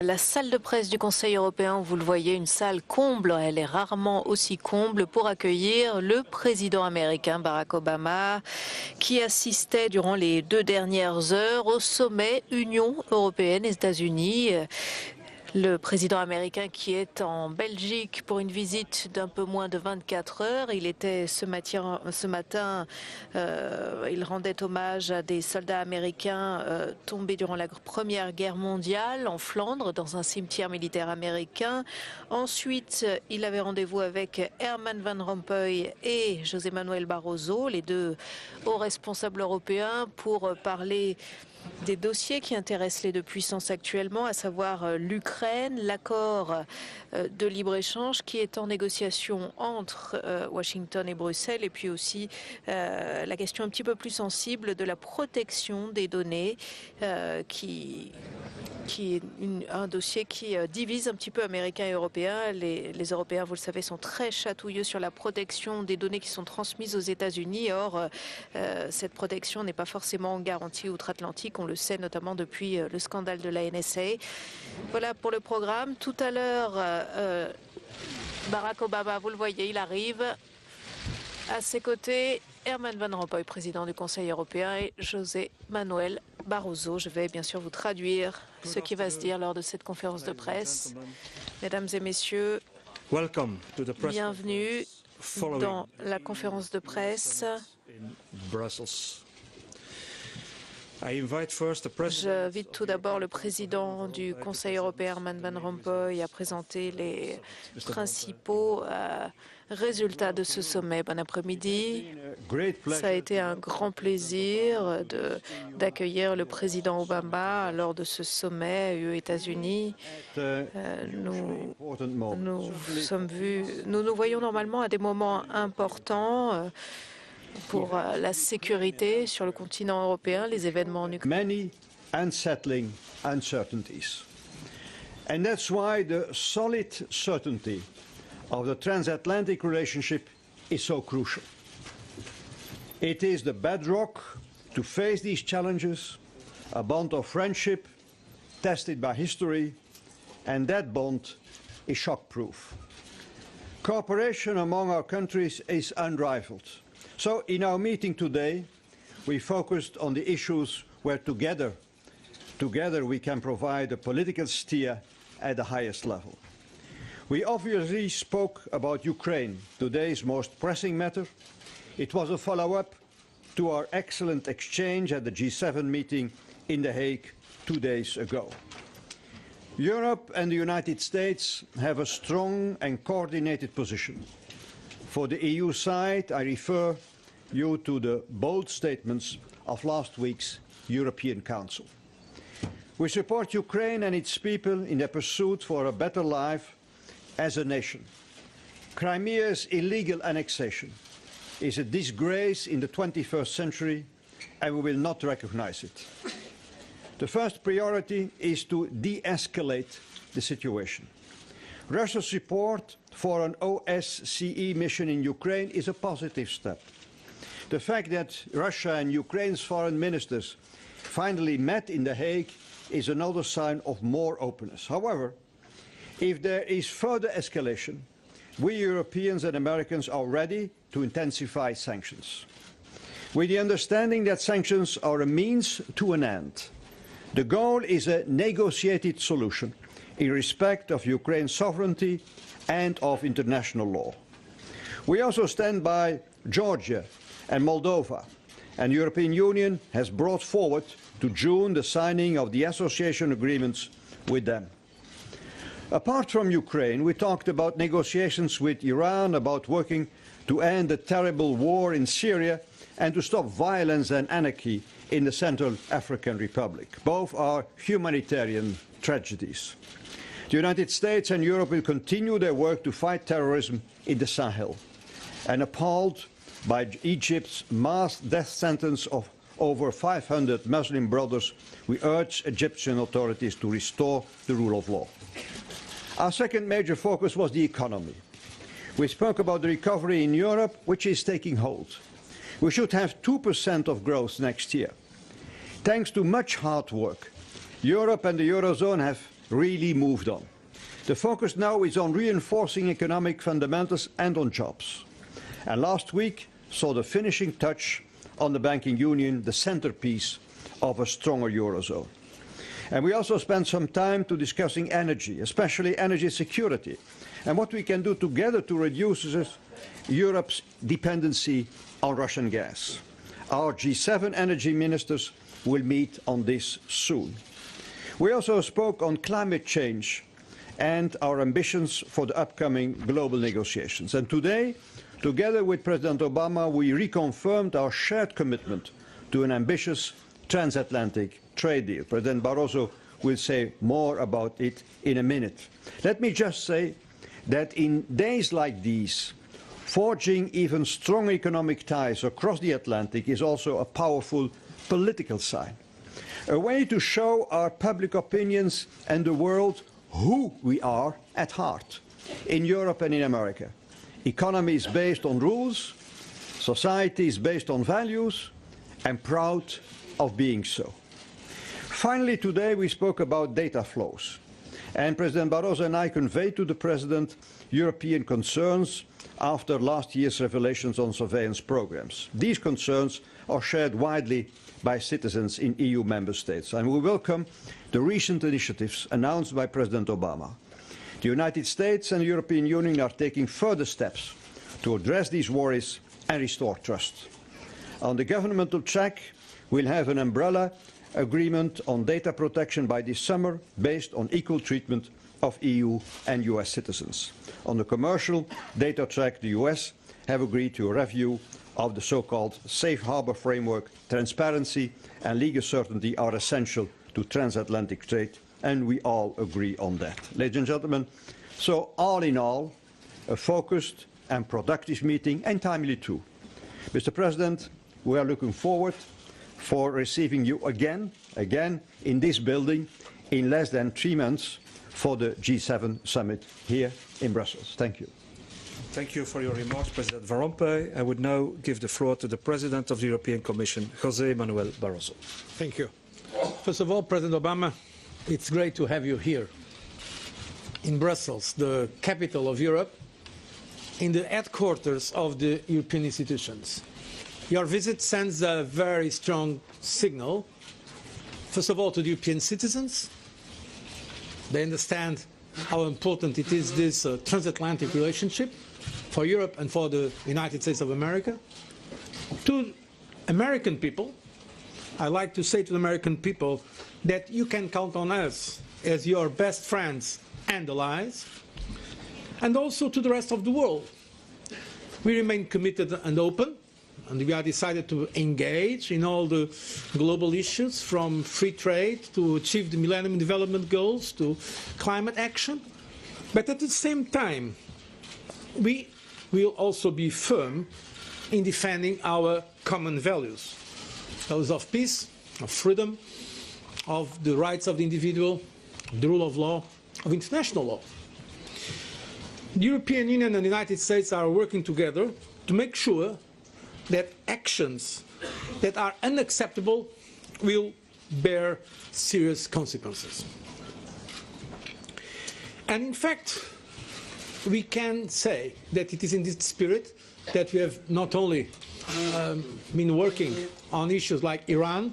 La salle de presse du Conseil européen, vous le voyez, une salle comble, elle est rarement aussi comble pour accueillir le président américain Barack Obama qui assistait durant les 2 dernières heures au sommet Union européenne et États-Unis. Le président américain qui est en Belgique pour une visite d'un peu moins de 24 heures. Il était ce matin, il rendait hommage à des soldats américains tombés durant la Première Guerre mondiale en Flandre, dans un cimetière militaire américain. Ensuite, il avait rendez-vous avec Herman Van Rompuy et José Manuel Barroso, les deux hauts responsables européens, pour parler des dossiers qui intéressent les deux puissances actuellement, à savoir l'Ukraine, l'accord de libre-échange qui est en négociation entre Washington et Bruxelles, et puis aussi la question un petit peu plus sensible de la protection des données qui est un dossier qui divise un petit peu Américains et Européens. Les Européens, vous le savez, sont très chatouilleux sur la protection des données qui sont transmises aux États-Unis. Or, cette protection n'est pas forcément garantie outre-Atlantique. On le sait notamment depuis le scandale de la NSA. Voilà pour le programme. Tout à l'heure, Barack Obama, vous le voyez, il arrive. À ses côtés, Herman Van Rompuy, président du Conseil européen, et José Manuel Barroso. Je vais bien sûr vous traduire ce qui va se dire lors de cette conférence de presse. Mesdames et messieurs, bienvenue dans la conférence de presse. J'invite tout d'abord le président du Conseil européen, Herman Van Rompuy, à présenter les principaux résultats de ce sommet. Bon après-midi. Ça a été un grand plaisir d'accueillir le président Obama lors de ce sommet aux États-Unis. Nous nous voyons normalement à des moments importants pour la sécurité sur le continent européen, les événements en Ukraine. Many unsettling uncertainties. And that's why the solid certainty of the transatlantic relationship is so crucial. It is the bedrock to face these challenges, a bond of friendship tested by history, and that bond is shock-proof. Cooperation among our countries is unrivaled. So in our meeting today, we focused on the issues where together we can provide a political steer at the highest level. We obviously spoke about Ukraine, today's most pressing matter. It was a follow-up to our excellent exchange at the G7 meeting in The Hague 2 days ago. Europe and the United States have a strong and coordinated position. For the EU side, I refer you to the bold statements of last week's European Council. We support Ukraine and its people in their pursuit for a better life as a nation. Crimea's illegal annexation is a disgrace in the 21st century, and we will not recognize it. The first priority is to de-escalate the situation. Russia's support for an OSCE mission in Ukraine is a positive step. The fact that Russia and Ukraine's foreign ministers finally met in The Hague is another sign of more openness. However, if there is further escalation, we Europeans and Americans are ready to intensify sanctions, with the understanding that sanctions are a means to an end. The goal is a negotiated solution in respect of Ukraine's sovereignty and of international law. We also stand by Georgia and Moldova, and the European Union has brought forward to June the signing of the association agreements with them. Apart from Ukraine, we talked about negotiations with Iran, about working to end the terrible war in Syria and to stop violence and anarchy in the Central African Republic. Both are humanitarian tragedies. The United States and Europe will continue their work to fight terrorism in the Sahel. And appalled by Egypt's mass death sentence of over 500 Muslim brothers, we urge Egyptian authorities to restore the rule of law. Our second major focus was the economy. We spoke about the recovery in Europe, which is taking hold. We should have 2% of growth next year. Thanks to much hard work, Europe and the Eurozone have really moved on. The focus now is on reinforcing economic fundamentals and on jobs. And last week saw the finishing touch on the banking union, the centerpiece of a stronger Eurozone. And we also spent some time to discussing energy, especially energy security, and what we can do together to reduce Europe's dependency on Russian gas. Our G7 energy ministers will meet on this soon. We also spoke on climate change and our ambitions for the upcoming global negotiations. And today, together with President Obama, we reconfirmed our shared commitment to an ambitious transatlantic trade deal. President Barroso will say more about it in a minute. Let me just say that in days like these, forging even strong economic ties across the Atlantic is also a powerful political sign, a way to show our public opinions and the world who we are at heart, in Europe and in America. Economy is based on rules, society is based on values, and proud of being so. Finally, today we spoke about data flows, and President Barroso and I conveyed to the President European concerns after last year's revelations on surveillance programs. These concerns are shared widely by citizens in EU member states, and we welcome the recent initiatives announced by President Obama. The United States and the European Union are taking further steps to address these worries and restore trust. On the governmental track, we'll have an umbrella agreement on data protection by this summer based on equal treatment of EU and US citizens. On the commercial data track, the US have agreed to a review of the so-called safe harbor framework. Transparency and legal certainty are essential to transatlantic trade, and we all agree on that. Ladies and gentlemen, so all in all, a focused and productive meeting, and timely too. Mr. President, we are looking forward for receiving you again in this building in less than 3 months for the G7 summit here in Brussels. Thank you. Thank you for your remarks, President Van Rompuy. I would now give the floor to the President of the European Commission, José Manuel Barroso. Thank you. First of all, President Obama, it's great to have you here in Brussels, the capital of Europe, in the headquarters of the European institutions. Your visit sends a very strong signal, first of all, to the European citizens. They understand how important it is, this transatlantic relationship for Europe and for the United States of America. To American people, I like to say to the American people that you can count on us as your best friends and allies, and also to the rest of the world. We remain committed and open, and we are decided to engage in all the global issues, from free trade to achieve the Millennium Development Goals to climate action. But at the same time, we will also be firm in defending our common values, those of peace, of freedom, of the rights of the individual, the rule of law, of international law. The European Union and the United States are working together to make sure that actions that are unacceptable will bear serious consequences. And in fact, we can say that it is in this spirit that we have not only been working on issues like Iran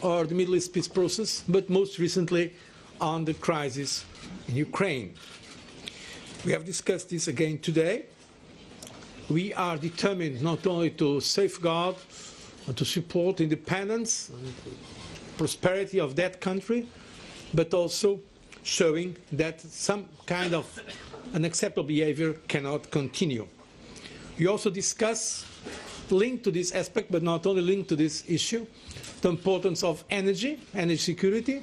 or the Middle East peace process, but most recently on the crisis in Ukraine. We have discussed this again today. We are determined not only to safeguard and to support independence and prosperity of that country, but also showing that some kind of unacceptable behavior cannot continue. We also discuss, linked to this aspect, but not only linked to this issue, the importance of energy security.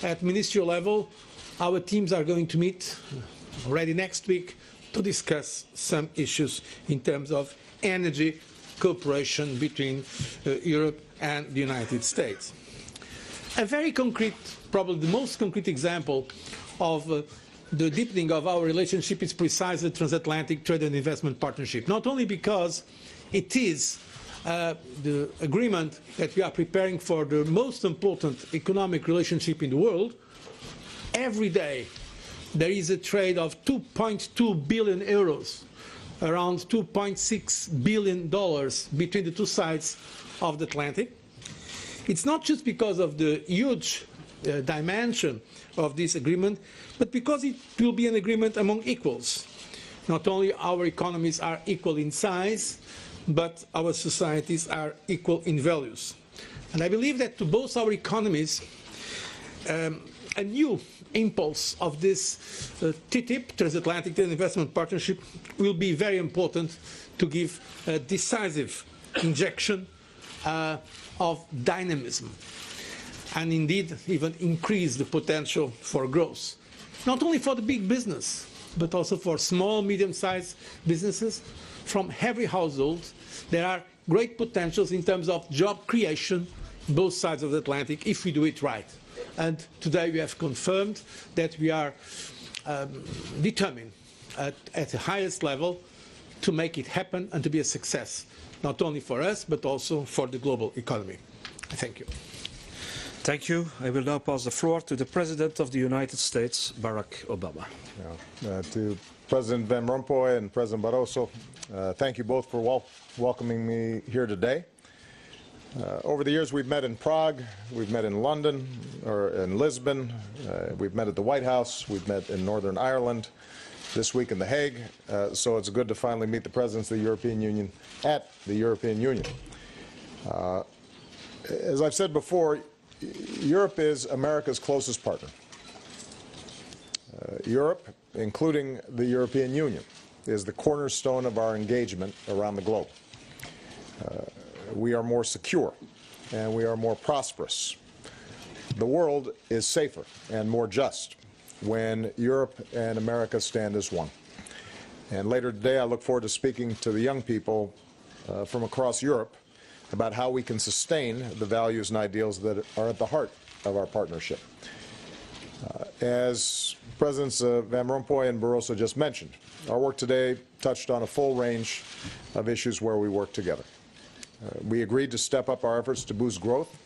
At ministerial level, our teams are going to meet already next week to discuss some issues in terms of energy cooperation between Europe and the United States. A very concrete, probably the most concrete example of the deepening of our relationship is precisely the transatlantic trade and investment partnership, not only because it is the agreement that we are preparing for the most important economic relationship in the world, every day there is a trade of 2.2 billion euros, around $2.6 billion between the two sides of the Atlantic. It's not just because of the huge dimension of this agreement, but because it will be an agreement among equals. Not only our economies are equal in size, but our societies are equal in values. And I believe that to both our economies, a new impulse of this TTIP, Transatlantic Trade and Investment Partnership, will be very important to give a decisive injection of dynamism and indeed even increase the potential for growth, not only for the big business, but also for small, medium-sized businesses. From every household, there are great potentials in terms of job creation, both sides of the Atlantic, if we do it right. And today we have confirmed that we are determined at the highest level to make it happen and to be a success, not only for us, but also for the global economy. Thank you. Thank you. I will now pass the floor to the President of the United States, Barack Obama. To President Van Rompuy and President Barroso, thank you both for welcoming me here today. Over the years, we've met in Prague, we've met in London, or in Lisbon, we've met at the White House, we've met in Northern Ireland, this week in The Hague, so it's good to finally meet the presidents of the European Union at the European Union. As I've said before, Europe is America's closest partner. Europe, including the European Union, is the cornerstone of our engagement around the globe. We are more secure and we are more prosperous. The world is safer and more just when Europe and America stand as one. And later today, I look forward to speaking to the young people from across Europe about how we can sustain the values and ideals that are at the heart of our partnership. As Presidents Van Rompuy and Barroso just mentioned, our work today touched on a full range of issues where we work together. We agreed to step up our efforts to boost growth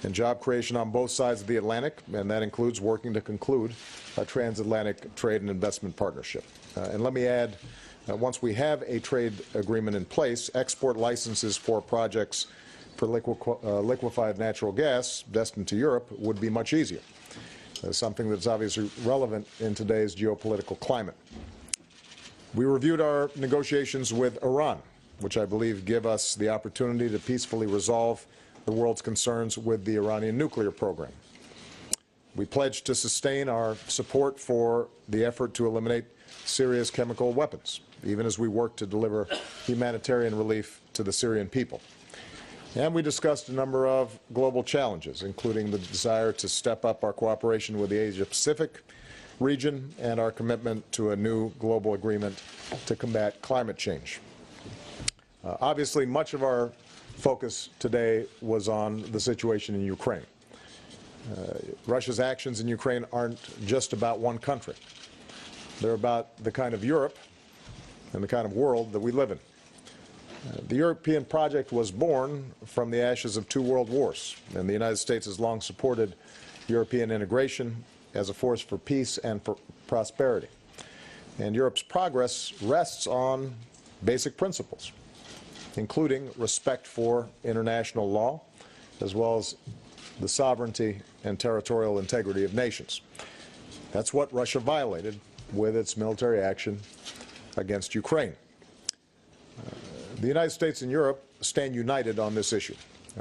and job creation on both sides of the Atlantic, and that includes working to conclude a transatlantic trade and investment partnership. And let me add, once we have a trade agreement in place, export licenses for projects for liquefied natural gas destined to Europe would be much easier, something that's obviously relevant in today's geopolitical climate. We reviewed our negotiations with Iran, which I believe give us the opportunity to peacefully resolve the world's concerns with the Iranian nuclear program. We pledged to sustain our support for the effort to eliminate Syria's chemical weapons, even as we work to deliver humanitarian relief to the Syrian people. And we discussed a number of global challenges, including the desire to step up our cooperation with the Asia-Pacific region and our commitment to a new global agreement to combat climate change. Obviously, much of our focus today was on the situation in Ukraine. Russia's actions in Ukraine aren't just about one country. They're about the kind of Europe and the kind of world that we live in. The European project was born from the ashes of two world wars, and the United States has long supported European integration as a force for peace and for prosperity. And Europe's progress rests on basic principles, including respect for international law, as well as the sovereignty and territorial integrity of nations. That's what Russia violated with its military action against Ukraine. The United States and Europe stand united on this issue.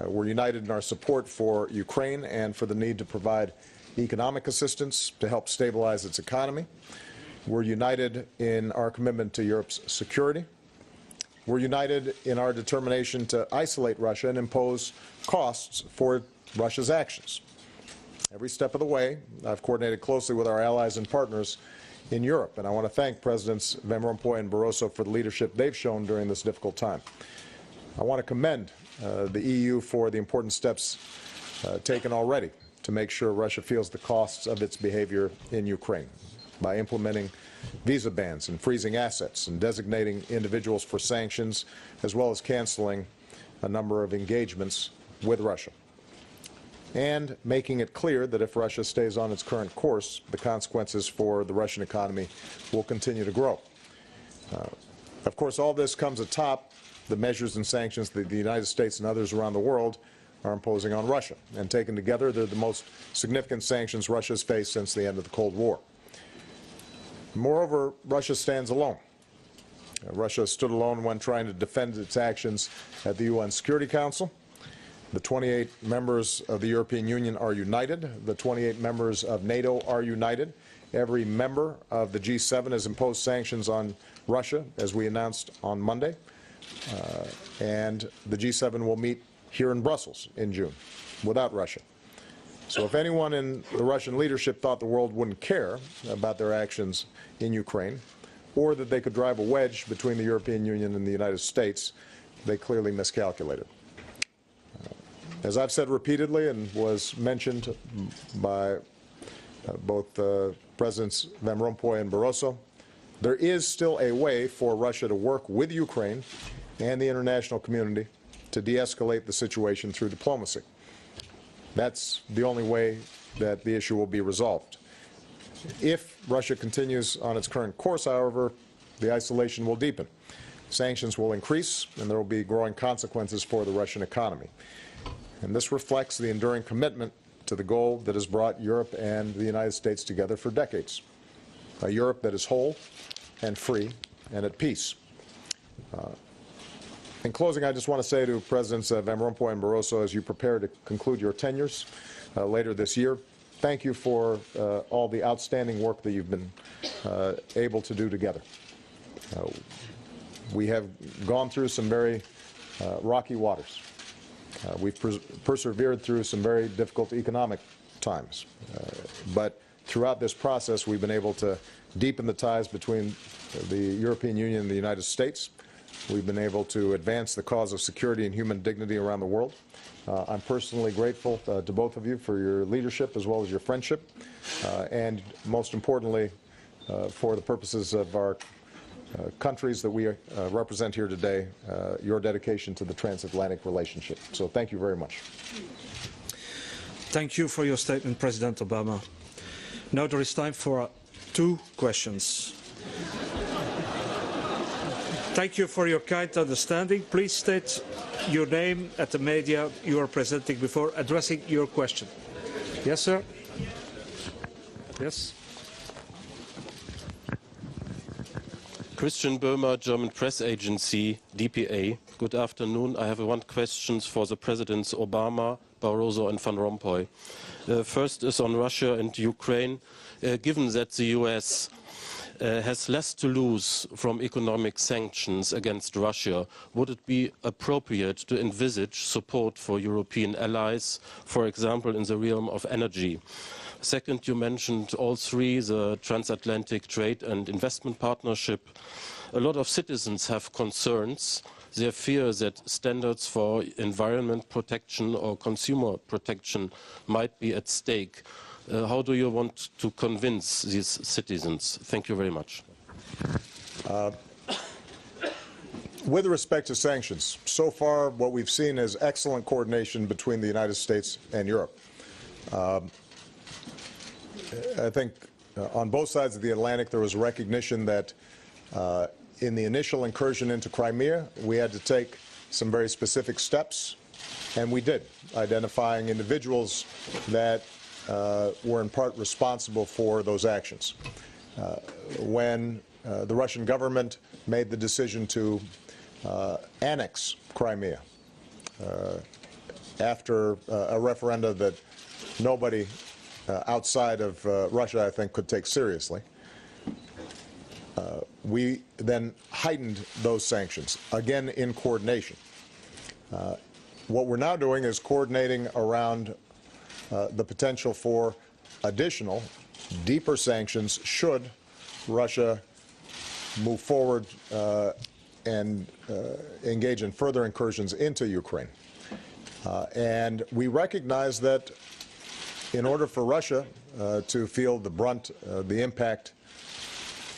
We're united in our support for Ukraine and for the need to provide economic assistance to help stabilize its economy. We're united in our commitment to Europe's security. We're united in our determination to isolate Russia and impose costs for Russia's actions. Every step of the way, I've coordinated closely with our allies and partners in Europe, and I want to thank Presidents Van Rompuy and Barroso for the leadership they've shown during this difficult time. I want to commend the EU for the important steps taken already to make sure Russia feels the costs of its behavior in Ukraine by implementing visa bans and freezing assets and designating individuals for sanctions, as well as canceling a number of engagements with Russia. and making it clear that if Russia stays on its current course, the consequences for the Russian economy will continue to grow. Of course, all this comes atop the measures and sanctions that the United States and others around the world are imposing on Russia. And taken together, they're the most significant sanctions Russia has faced since the end of the Cold War. Moreover, Russia stands alone. Russia stood alone when trying to defend its actions at the UN Security Council. The 28 members of the European Union are united. The 28 members of NATO are united. Every member of the G7 has imposed sanctions on Russia, as we announced on Monday. And the G7 will meet here in Brussels in June without Russia. So if anyone in the Russian leadership thought the world wouldn't care about their actions in Ukraine, or that they could drive a wedge between the European Union and the United States, they clearly miscalculated. As I've said repeatedly and was mentioned by both Presidents Van Rompuy and Barroso, there is still a way for Russia to work with Ukraine and the international community to de-escalate the situation through diplomacy. That's the only way that the issue will be resolved. If Russia continues on its current course, however, the isolation will deepen. Sanctions will increase, and there will be growing consequences for the Russian economy. And this reflects the enduring commitment to the goal that has brought Europe and the United States together for decades. A Europe that is whole and free and at peace. In closing, I just want to say to Presidents Van Rompuy and Barroso, as you prepare to conclude your tenures later this year, thank you for all the outstanding work that you've been able to do together. We have gone through some very rocky waters. We've persevered through some very difficult economic times. But throughout this process, we've been able to deepen the ties between the European Union and the United States. We've been able to advance the cause of security and human dignity around the world. I'm personally grateful to both of you for your leadership as well as your friendship, and most importantly, for the purposes of our countries that we represent here today, your dedication to the transatlantic relationship. So thank you very much. Thank you for your statement, President Obama. Now there is time for 2 questions. Thank you for your kind understanding. Please state your name at the media you are presenting before addressing your question. Yes, sir? Yes? Christian Böhmer, German press agency, DPA. Good afternoon. I have 1 question for the Presidents Obama, Barroso and Van Rompuy. First is on Russia and Ukraine. Given that the US has less to lose from economic sanctions against Russia, would it be appropriate to envisage support for European allies, for example, in the realm of energy? Second, you mentioned all 3, the transatlantic trade and investment partnership. A lot of citizens have concerns. They fear that standards for environment protection or consumer protection might be at stake. How do you want to convince these citizens? Thank you very much. With respect to sanctions, so far what we've seen is excellent coordination between the United States and Europe. I think on both sides of the Atlantic there was recognition that in the initial incursion into Crimea we had to take some very specific steps, and we did, identifying individuals that were in part responsible for those actions. When the Russian government made the decision to annex Crimea after a referenda that nobody outside of Russia, I think, could take seriously, we then heightened those sanctions, again in coordination. What we're now doing is coordinating around the potential for additional, deeper sanctions should Russia move forward and engage in further incursions into Ukraine. And we recognize that in order for Russia to feel the brunt, the impact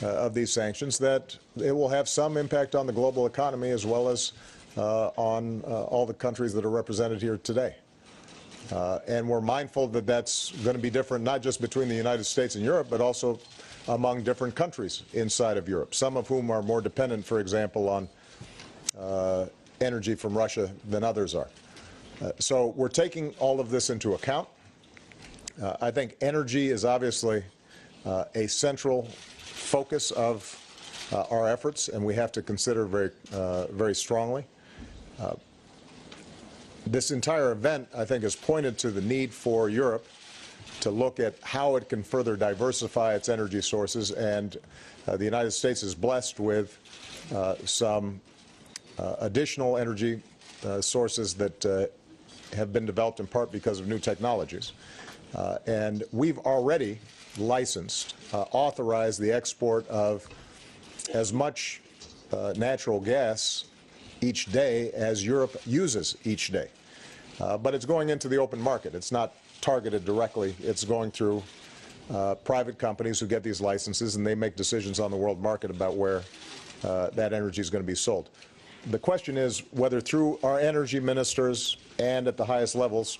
of these sanctions, that it will have some impact on the global economy as well as on all the countries that are represented here today. And we're mindful that that's going to be different not just between the United States and Europe, but also among different countries inside of Europe, some of whom are more dependent, for example, on energy from Russia than others are. So we're taking all of this into account. I think energy is obviously a central focus of our efforts, and we have to consider very strongly. This entire event, I think, has pointed to the need for Europe to look at how it can further diversify its energy sources, and the United States is blessed with some additional energy sources that have been developed in part because of new technologies. And we've already licensed, authorized the export of as much natural gas each day as Europe uses each day. But it's going into the open market. It's not targeted directly. It's going through private companies who get these licenses, and they make decisions on the world market about where that energy is going to be sold. The question is whether through our energy ministers and at the highest levels,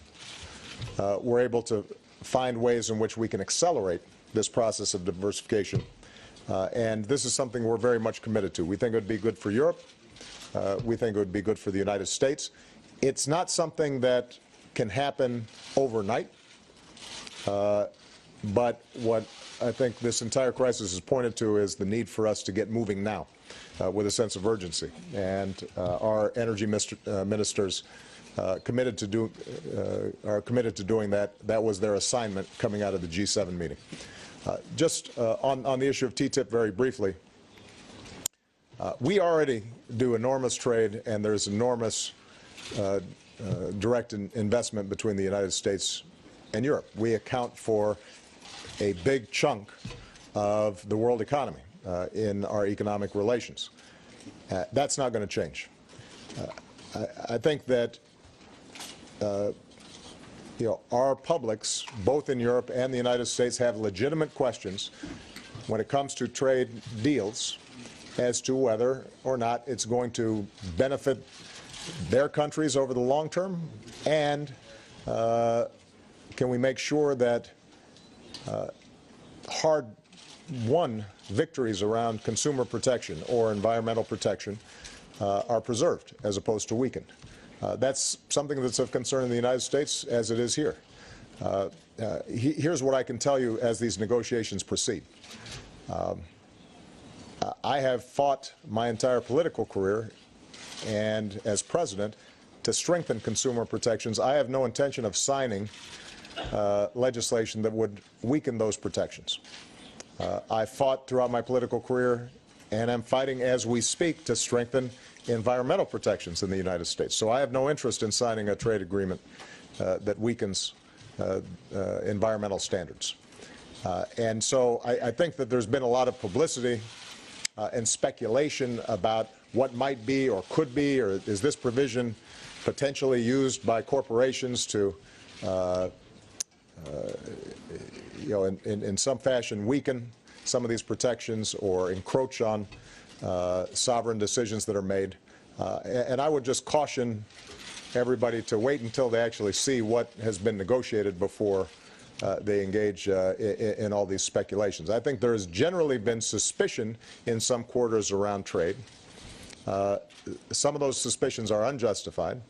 we're able to find ways in which we can accelerate this process of diversification. And this is something we're very much committed to. We think it would be good for Europe. We think it would be good for the United States. It's not something that can happen overnight. But what I think this entire crisis has pointed to is the need for us to get moving now with a sense of urgency. And our energy ministers are committed to doing that. That was their assignment coming out of the G7 meeting. Just on the issue of TTIP very briefly, we already do enormous trade, and there's enormous direct investment between the United States and Europe. We account for a big chunk of the world economy in our economic relations. That's not going to change. I think that our publics, both in Europe and the United States, have legitimate questions when it comes to trade deals as to whether or not it's going to benefit their countries over the long term, and can we make sure that hard-won victories around consumer protection or environmental protection are preserved as opposed to weakened. That's something that's of concern in the United States as it is here. Here's what I can tell you as these negotiations proceed. I have fought my entire political career and as president to strengthen consumer protections. I have no intention of signing legislation that would weaken those protections. I fought throughout my political career, and I'm fighting as we speak to strengthen environmental protections in the United States. So I have no interest in signing a trade agreement that weakens environmental standards. And so I think that there's been a lot of publicity and speculation about what might be or could be, or is this provision potentially used by corporations to, in some fashion weaken some of these protections or encroach on sovereign decisions that are made. And I would just caution everybody to wait until they actually see what has been negotiated before they engage in all these speculations. I think there has generally been suspicion in some quarters around trade. Some of those suspicions are unjustified.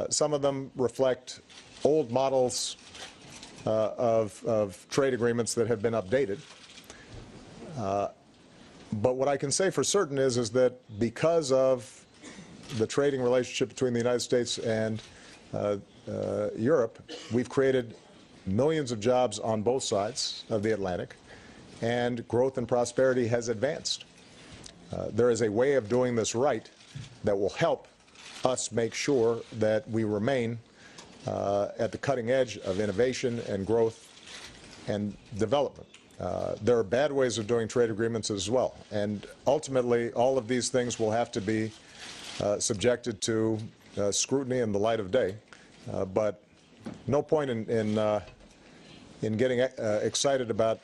Some of them reflect old models of trade agreements that have been updated. But what I can say for certain is that because of the trading relationship between the United States and Europe, we've created millions of jobs on both sides of the Atlantic, and growth and prosperity has advanced. There is a way of doing this right that will help us make sure that we remain at the cutting edge of innovation and growth and development. There are bad ways of doing trade agreements as well, and ultimately all of these things will have to be subjected to scrutiny in the light of day. But no point in getting excited about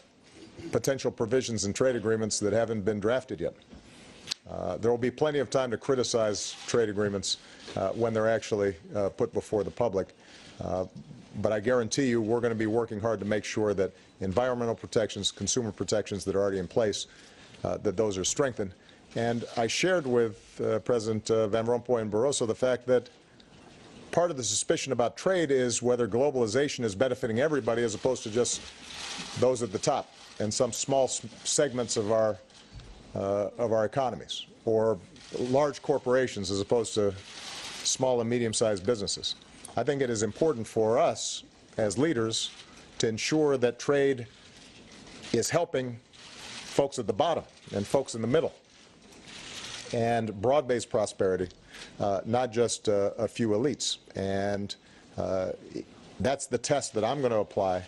potential provisions in trade agreements that haven't been drafted yet. There will be plenty of time to criticize trade agreements when they're actually put before the public. but I guarantee you we're going to be working hard to make sure that environmental protections, consumer protections that are already in place, that those are strengthened. And I shared with President Van Rompuy and Barroso the fact that part of the suspicion about trade is whether globalization is benefiting everybody as opposed to just those at the top and some small segments of our economies, or large corporations as opposed to small and medium-sized businesses. I think it is important for us as leaders to ensure that trade is helping folks at the bottom and folks in the middle, and broad-based prosperity, not just a few elites. And that's the test that I'm going to apply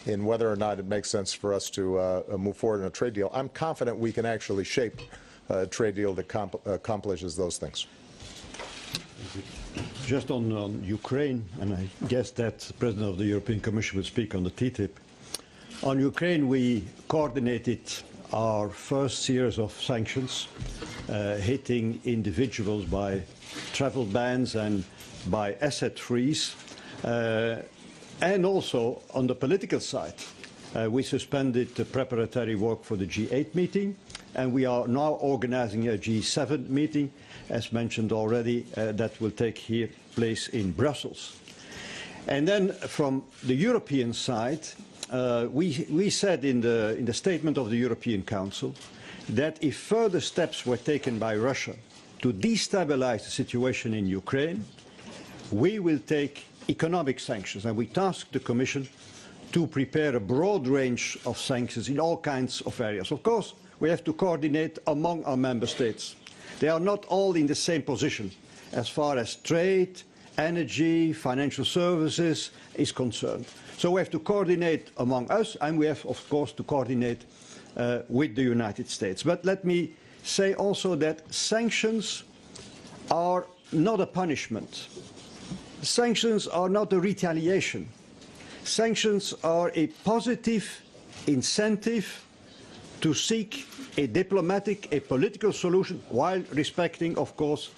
in whether or not it makes sense for us to move forward in a trade deal. I'm confident we can actually shape a trade deal that accomplishes those things. Just on Ukraine, and I guess that the President of the European Commission will speak on the TTIP. On Ukraine, we coordinated our first series of sanctions hitting individuals by travel bans and by asset freeze. And also on the political side, we suspended the preparatory work for the G8 meeting, and we are now organizing a G7 meeting, as mentioned already, that will take place in Brussels. And then from the European side, we said in the statement of the European Council that if further steps were taken by Russia to destabilize the situation in Ukraine, we will take economic sanctions. And we tasked the Commission to prepare a broad range of sanctions in all kinds of areas. Of course, we have to coordinate among our member states. They are not all in the same position as far as trade, energy, financial services is concerned. So we have to coordinate among us, and we have, of course, to coordinate with the United States. But let me say also that sanctions are not a punishment. Sanctions are not a retaliation. Sanctions are a positive incentive to seek a diplomatic, a political solution while respecting, of course,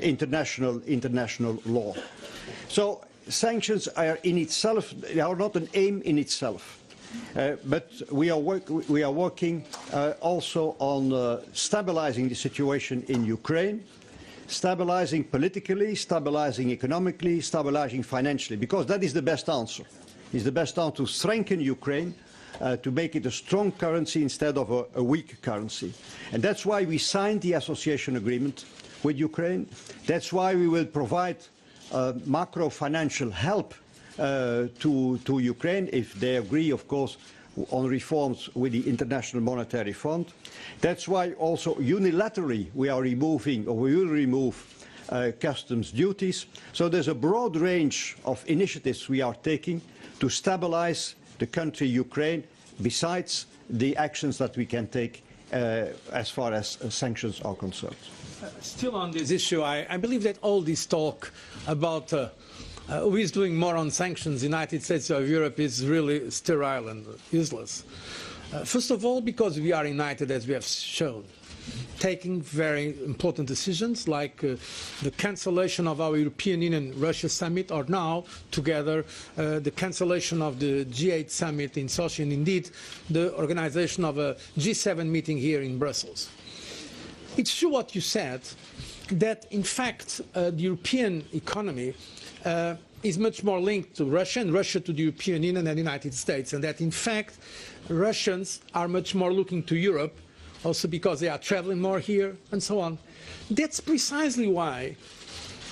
international law. So sanctions are in itself, they are not an aim in itself. But we are working also on stabilizing the situation in Ukraine, stabilizing politically, stabilizing economically, stabilizing financially, because that is the best answer. It's the best answer to strengthen Ukraine, to make it a strong currency instead of a weak currency. And that's why we signed the association agreement with Ukraine. That's why we will provide macro financial help to Ukraine if they agree, of course, on reforms with the International Monetary Fund. That's why also unilaterally we are removing, or we will remove, customs duties. So there's a broad range of initiatives we are taking to stabilize the country Ukraine, besides the actions that we can take as far as sanctions are concerned. Still on this issue, I believe that all this talk about who is doing more on sanctions, the United States or Europe, is really sterile and useless. First of all, because we are united, as we have shown, taking very important decisions like the cancellation of our European Union-Russia summit, or now, together, the cancellation of the G8 summit in Sochi, and indeed the organization of a G7 meeting here in Brussels. It's true what you said, that in fact the European economy is much more linked to Russia, and Russia to the European Union and the United States, and that in fact Russians are much more looking to Europe, also because they are traveling more here and so on. That's precisely why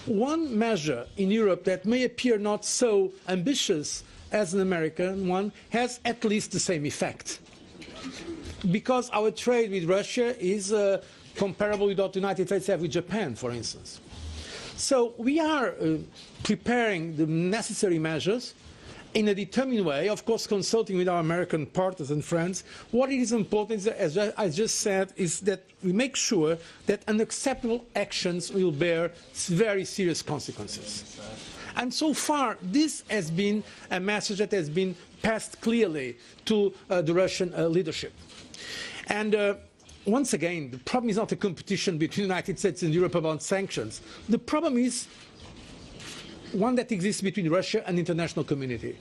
one measure in Europe that may appear not so ambitious as an American one has at least the same effect. Because our trade with Russia is comparable with what the United States have with Japan, for instance. So we are preparing the necessary measures in a determined way, of course consulting with our American partners and friends. What is important, as I just said, is that we make sure that unacceptable actions will bear very serious consequences. And so far, this has been a message that has been passed clearly to the Russian leadership. And once again, the problem is not a competition between the United States and Europe about sanctions. The problem is one that exists between Russia and the international community.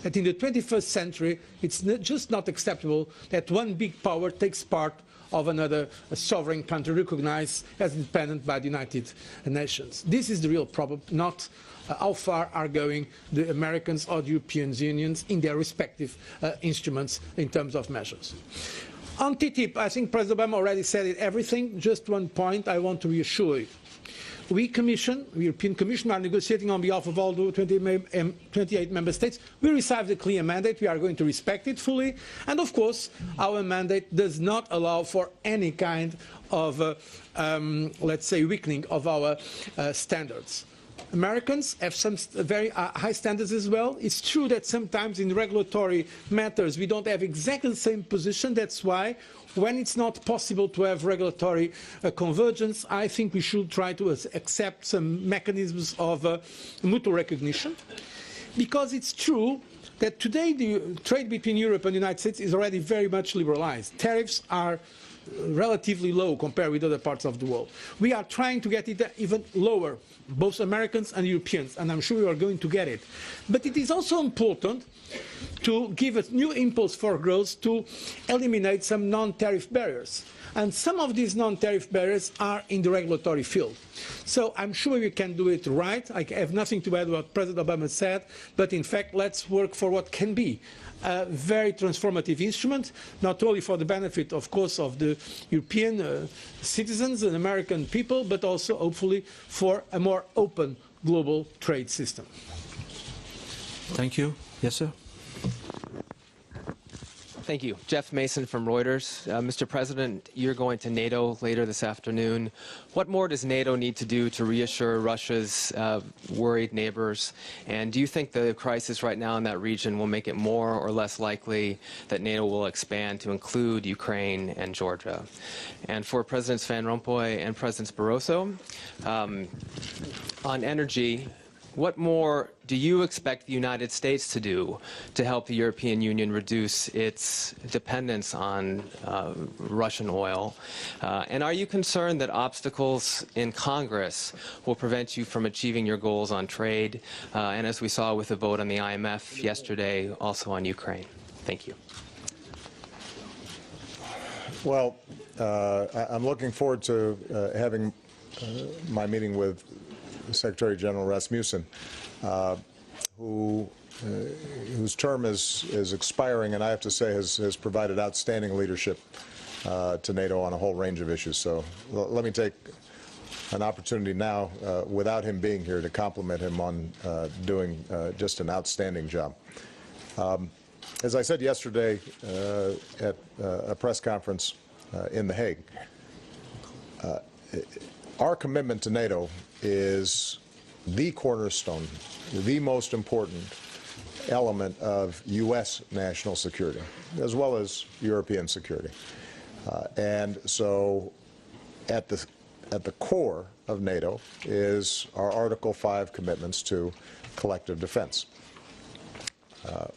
That in the 21st century, it's just not acceptable that one big power takes part of another sovereign country recognized as independent by the United Nations. This is the real problem, not how far are going the Americans or the European unions in their respective instruments in terms of measures. On TTIP, I think President Obama already said everything. Just one point I want to reassure you. We, the European Commission, are negotiating on behalf of all the 28 member states. We received a clear mandate. We are going to respect it fully. And of course, our mandate does not allow for any kind of, let's say, weakening of our standards. Americans have some very high standards as well. It's true that sometimes in regulatory matters we don't have exactly the same position. That's why when it's not possible to have regulatory convergence, I think we should try to accept some mechanisms of mutual recognition. Because it's true that today the trade between Europe and the United States is already very much liberalized. Tariffs are relatively low compared with other parts of the world. We are trying to get it even lower, both Americans and Europeans, and I'm sure we are going to get it. But it is also important to give a new impulse for growth to eliminate some non-tariff barriers. And some of these non-tariff barriers are in the regulatory field. So I'm sure we can do it right. I have nothing to add to what President Obama said, but in fact, let's work for what can be a very transformative instrument, not only for the benefit, of course, of the European citizens and American people, but also, hopefully, for a more open global trade system. Thank you. Yes, sir. Thank you. Jeff Mason from Reuters. Mr. President, you're going to NATO later this afternoon. What more does NATO need to do to reassure Russia's worried neighbors? And do you think the crisis right now in that region will make it more or less likely that NATO will expand to include Ukraine and Georgia? And for Presidents Van Rompuy and President Barroso, on energy, what more do you expect the United States to do to help the European Union reduce its dependence on Russian oil? And are you concerned that obstacles in Congress will prevent you from achieving your goals on trade, and as we saw with the vote on the IMF yesterday, also on Ukraine? Thank you. Well, I'm looking forward to having my meeting with Secretary General Rasmussen, whose term is expiring, and I have to say has provided outstanding leadership to NATO on a whole range of issues. So let me take an opportunity now, without him being here, to compliment him on doing just an outstanding job. As I said yesterday at a press conference in The Hague, our commitment to NATO is the cornerstone, the most important element of U.S. national security, as well as European security. And so at the core of NATO is our Article 5 commitments to collective defense.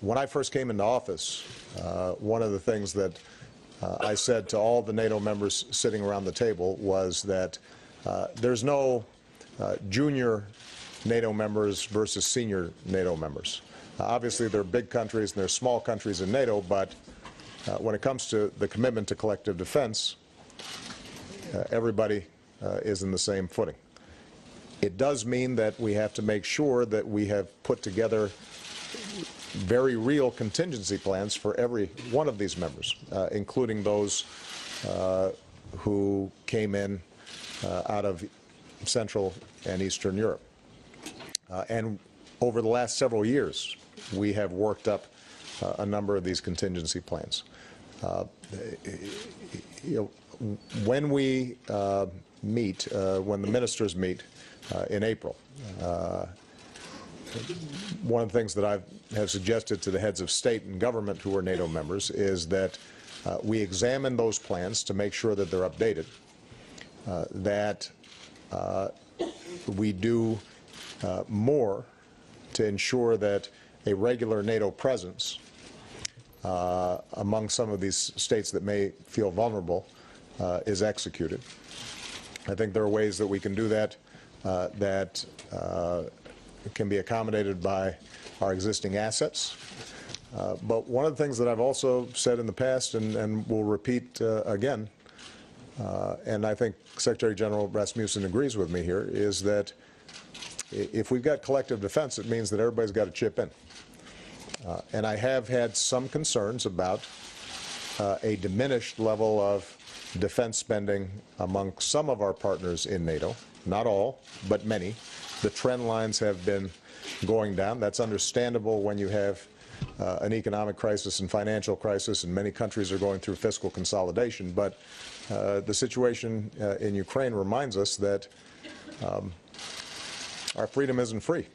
When I first came into office, one of the things that I said to all the NATO members sitting around the table was that there's no junior NATO members versus senior NATO members. Obviously, there are big countries and there are small countries in NATO, but when it comes to the commitment to collective defense, everybody is in the same footing. It does mean that we have to make sure that we have put together very real contingency plans for every one of these members, including those who came in out of Central and Eastern Europe. And over the last several years, we have worked up a number of these contingency plans. When we meet, when the ministers meet in April, one of the things that I have suggested to the heads of state and government who are NATO members is that we examine those plans to make sure that they're updated, that we do more to ensure that a regular NATO presence among some of these states that may feel vulnerable is executed. I think there are ways that we can do that that can be accommodated by our existing assets. But one of the things that I've also said in the past and will repeat again, and I think Secretary General Rasmussen agrees with me here, is that if we've got collective defense, it means that everybody's got to chip in. And I have had some concerns about a diminished level of defense spending among some of our partners in NATO. Not all, but many. The trend lines have been going down. That's understandable when you have an economic crisis and financial crisis, and many countries are going through fiscal consolidation. But the situation in Ukraine reminds us that our freedom isn't free.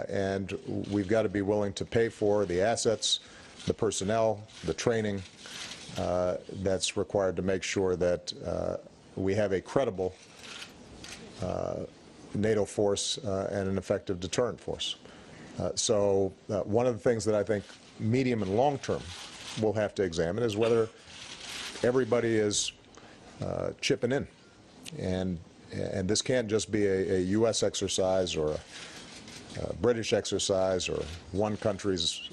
And we've got to be willing to pay for the assets, the personnel, the training that's required to make sure that we have a credible NATO force and an effective deterrent force. So one of the things that I think medium and long term we'll have to examine is whether everybody is chipping in. And this can't just be a U.S. exercise or a British exercise or one country's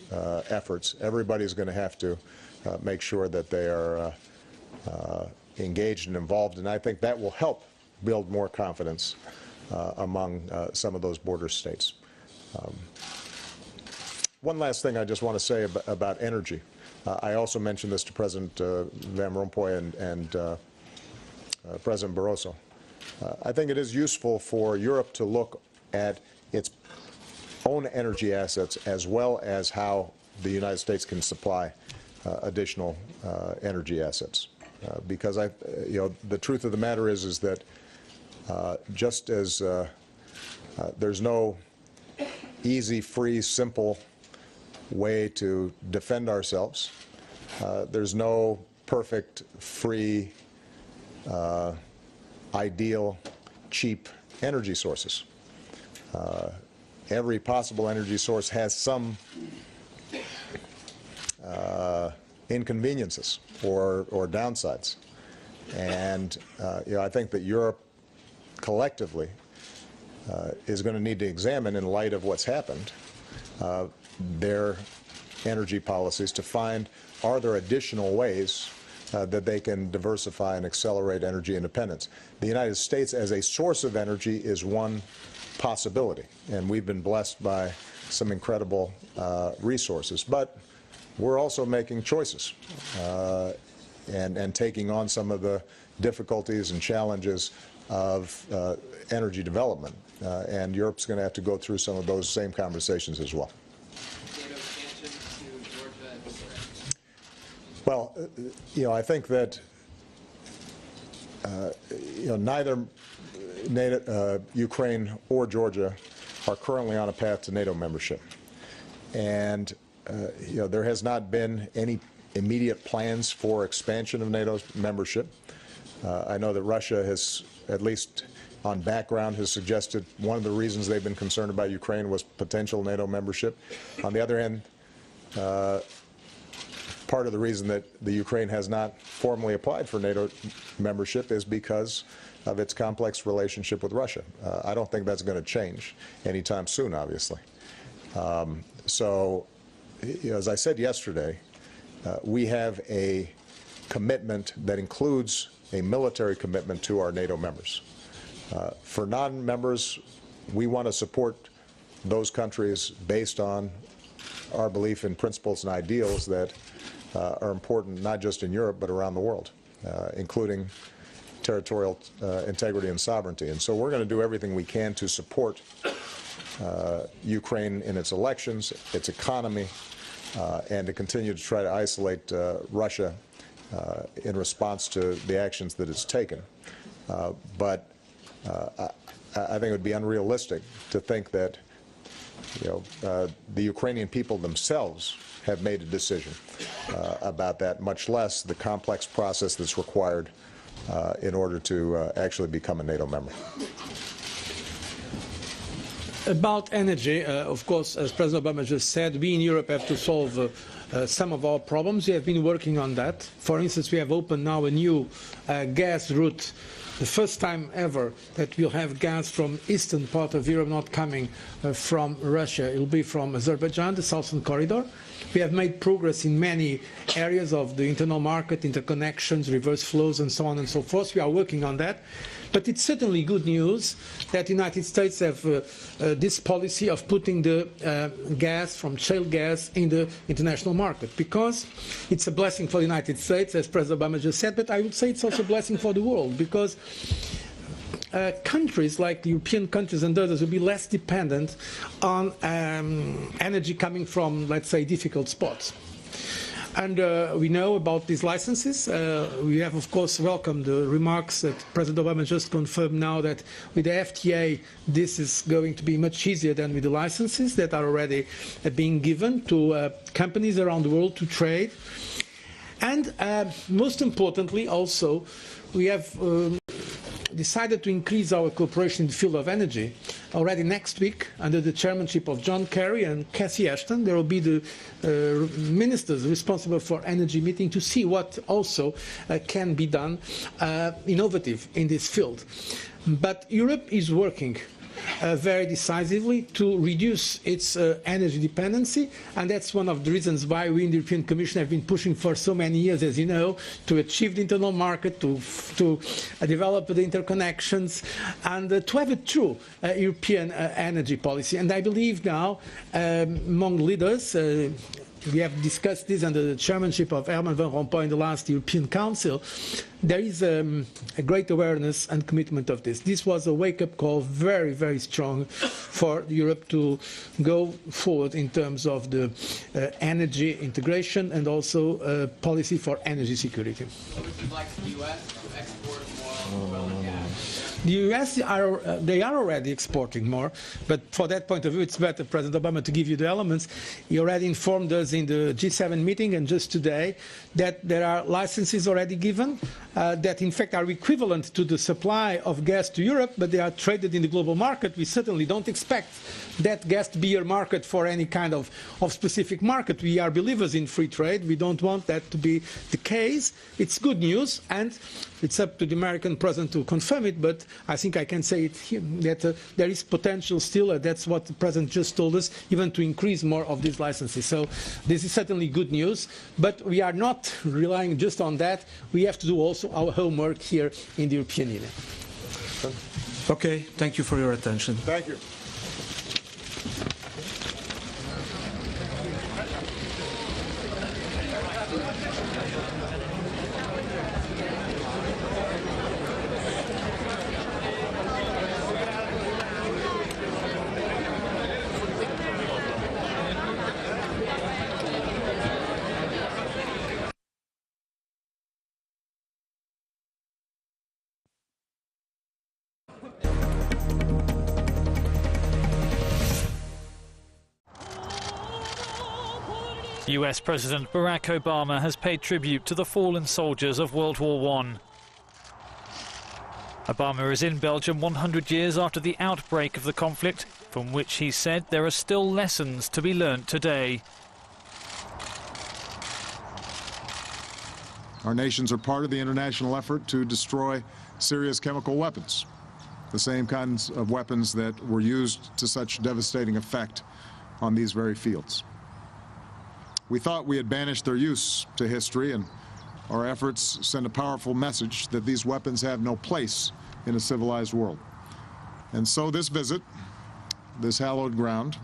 efforts. Everybody's going to have to make sure that they are engaged and involved, and I think that will help build more confidence among some of those border states. One last thing I just want to say about energy. I also mentioned this to President Van Rompuy and President Barroso. I think it is useful for Europe to look at its own energy assets as well as how the United States can supply additional energy assets. Because the truth of the matter is that just as there's no easy, free, simple way to defend ourselves, there's no perfect, free, ideal, cheap energy sources. Every possible energy source has some inconveniences or downsides. And I think that Europe collectively is going to need to examine, in light of what's happened, their energy policies to find, are there additional ways that they can diversify and accelerate energy independence. The United States as a source of energy is one possibility, and we've been blessed by some incredible resources. But we're also making choices and taking on some of the difficulties and challenges of energy development. And Europe's going to have to go through some of those same conversations as well. Well, I think that neither Ukraine or Georgia are currently on a path to NATO membership, and there has not been any immediate plans for expansion of NATO's membership. I know that Russia has, at least on background, has suggested one of the reasons they've been concerned about Ukraine was potential NATO membership. On the other hand, part of the reason that the Ukraine has not formally applied for NATO membership is because of its complex relationship with Russia. I don't think that's going to change anytime soon, obviously. So, as I said yesterday, we have a commitment that includes a military commitment to our NATO members. For non-members, we want to support those countries based on our belief in principles and ideals that are important not just in Europe but around the world, including territorial integrity and sovereignty. And so we're going to do everything we can to support Ukraine in its elections, its economy, and to continue to try to isolate Russia in response to the actions that it's taken. But I think it would be unrealistic to think that the Ukrainian people themselves have made a decision about that, much less the complex process that's required in order to actually become a NATO member. About energy, of course, as President Obama just said, we in Europe have to solve some of our problems. We have been working on that. For instance, we have opened now a new gas route the first time ever that we'll have gas from eastern part of Europe not coming from Russia. It will be from Azerbaijan, the southern corridor. We have made progress in many areas of the internal market, interconnections, reverse flows, and so on and so forth. We are working on that. But it's certainly good news that the United States have this policy of putting the gas from shale gas in the international market, because it's a blessing for the United States, as President Obama just said, but I would say it's also a blessing for the world, because countries like European countries and others will be less dependent on energy coming from, let's say, difficult spots. And we know about these licenses. We have, of course, welcomed the remarks that President Obama just confirmed now that with the FTA, this is going to be much easier than with the licenses that are already being given to companies around the world to trade. And most importantly, also, we have decided to increase our cooperation in the field of energy. Already next week, under the chairmanship of John Kerry and Cathy Ashton, there will be the ministers responsible for energy meeting to see what also can be done innovative in this field. But Europe is working very decisively to reduce its energy dependency, and that's one of the reasons why we in the European Commission have been pushing for so many years, as you know, to achieve the internal market, to develop the interconnections, and to have a true European energy policy. And I believe now, among leaders, we have discussed this under the chairmanship of Herman Van Rompuy in the last European Council. There is a great awareness and commitment of this. This was a wake-up call, very, very strong, for Europe to go forward in terms of the energy integration and also policy for energy security. Would you like the U.S. to export more oil and gas? The U.S. they are already exporting more, but for that point of view, it's better, President Obama, to give you the elements. He already informed us in the G7 meeting and just today that there are licenses already given that in fact are equivalent to the supply of gas to Europe, but they are traded in the global market. We certainly don't expect that gas to be a market for any kind of specific market. We are believers in free trade. We don't want that to be the case. It's good news, and it's up to the American president to confirm it, but I think I can say it here, that there is potential still, that's what the president just told us, even to increase more of these licenses. So this is certainly good news, but we are not relying just on that. We have to do also our homework here in the European Union. Okay, thank you for your attention. Thank you. US President Barack Obama has paid tribute to the fallen soldiers of World War I. Obama is in Belgium 100 years after the outbreak of the conflict, from which he said there are still lessons to be learnt today. Our nations are part of the international effort to destroy serious chemical weapons, the same kinds of weapons that were used to such devastating effect on these very fields. We thought we had banished their use to history, and our efforts send a powerful message that these weapons have no place in a civilized world. And so this visit, this hallowed ground,